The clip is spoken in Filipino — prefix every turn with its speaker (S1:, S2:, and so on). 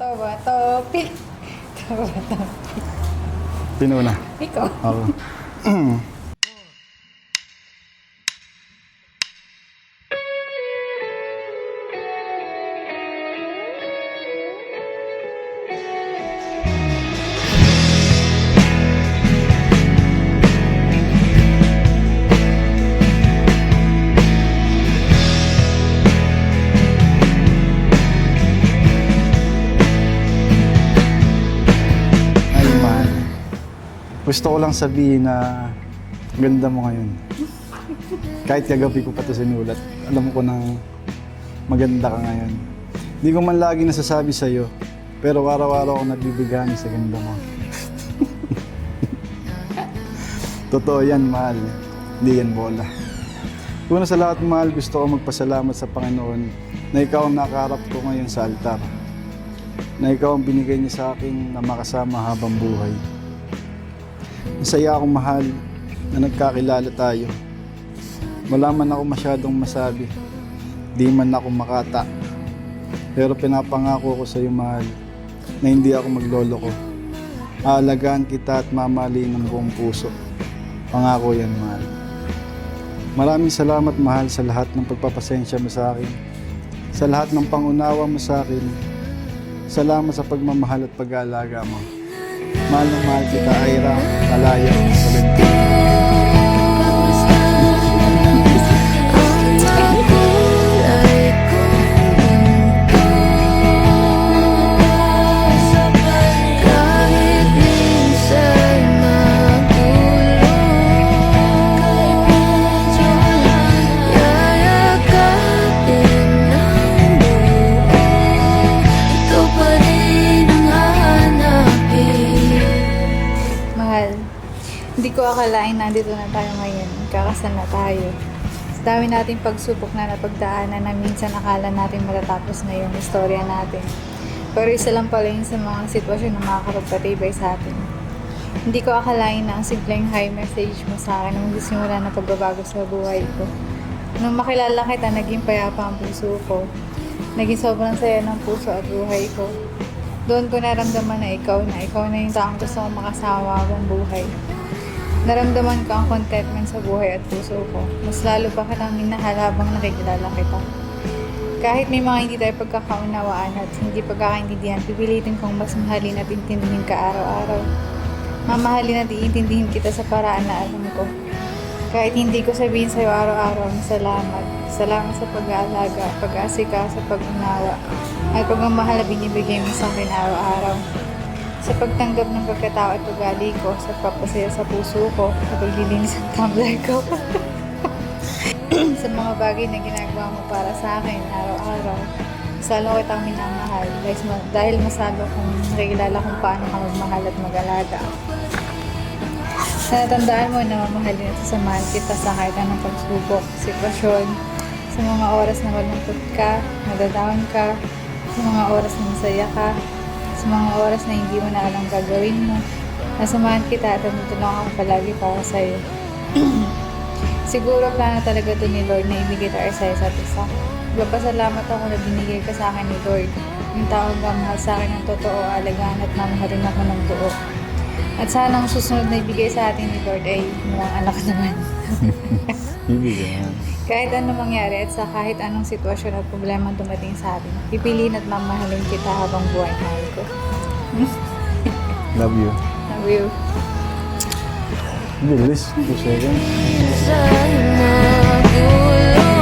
S1: Tawa, topic. Tawa, topic.
S2: Pinuna.
S1: Ikaw.
S2: Ako. Ay, man. Gusto ko lang sabihin na ganda mo ngayon. Kahit kagabi ko pa ito sinulat, alam ko nang maganda ka ngayon. Hindi ko man lagi nasasabi sa'yo, pero araw-araw ako nabibigani sa ganda mo. Totoo yan, mahal. Hindi yan bola. Una sa lahat, mahal, gusto ko magpasalamat sa Panginoon na ikaw ang nakaharap ko ngayon sa altar. Na ikaw ang binigay niya sa akin na makasama habang buhay. Masaya akong mahal na nagkakilala tayo. Wala man ako masyadong masabi. Di man ako makata. Pero pinapangako ko sa iyo, mahal, na hindi ako magloloko. Aalagaan kita at mamahalin ng buong puso. Pangako yan, mahal. Maraming salamat, mahal, sa lahat ng pagpapasensya mo sa akin. Sa lahat ng pangunawa mo sa akin. Salamat sa pagmamahal at pag-aalaga mo. Mahal na mahal kita, Ira, Malaya, Valentin.
S1: Mahal, hindi ko akalain nandito na tayo ngayon. Kakasal na tayo. Sa dami nating pagsubok na napagdaanan na minsan akala natin matatapos na yung istorya natin. Pero isa lang pala yun sa mga sitwasyon na makakapagpatibay sa atin. Hindi ko akalain na ang simpleng high message mo sa akin na magsisimula ng pagbabago sa buhay ko. Nung makilala kita, naging payapa ang puso ko. Naging sobrang saya ng puso at buhay ko. Doon ko naramdaman na ikaw na yung taong gusto kong makasama habang buhay. Naramdaman ko ang contentment sa buhay at puso ko. Mas lalo pa kitang minahal habang nakikilala kita. Kahit may mga hindi tayo pagkakaunawaan at hindi pagkakaintindihan, pipilitin kong mas mahalin at intindihin ka araw-araw. Mamahalin at iintindihin kita sa paraan na alam ko. Kahit hindi ko sabihin sa'yo araw-araw na salamat. Salamat sa pag-aalaga, pag-asika, sa pag-unawa, at pagmamahal na binibigay mo sa akin araw-araw. Sa pagtanggap ng pagkatao at pag-ali ko, sa papasaya sa puso ko, sa paglilinis ng tumbler ko. Sa mga bagay na ginagawa mo para sa akin araw-araw. Salo kitang minamahal dahil masalo kong nakikilala kung paano ka magmahal at mag-alaga. Natandaan mo na mamahalin at sasamahan kita sa kahit anong pagsubok, sitwasyon, sa mga oras na malungkot ka, nadadown ka, sa mga oras na masaya ka, sa mga oras na hindi mo na alam gagawin mo. Nasamahan kita at natulungan ako palagi para sa'yo. Siguro plano talaga ito ni Lord na ibigay tayo sa isa't isa. Nagpapasalamat ako na binigay ka sa akin ni Lord. Yung taong gamahal sa akin ng totoo, alagaan at mamahalin ako ng buo. At sana ang susunod na ibigay sa atin ni Lord ay mga anak naman.
S2: Ibigay.
S1: Kahit anong mangyari at sa kahit anong sitwasyon at problema dumating sa atin, pipiliin at mamahalin kita habang buhay mahal ko.
S2: Love you.
S1: Love you.
S2: Bilis. 2 seconds.
S3: Sana gulo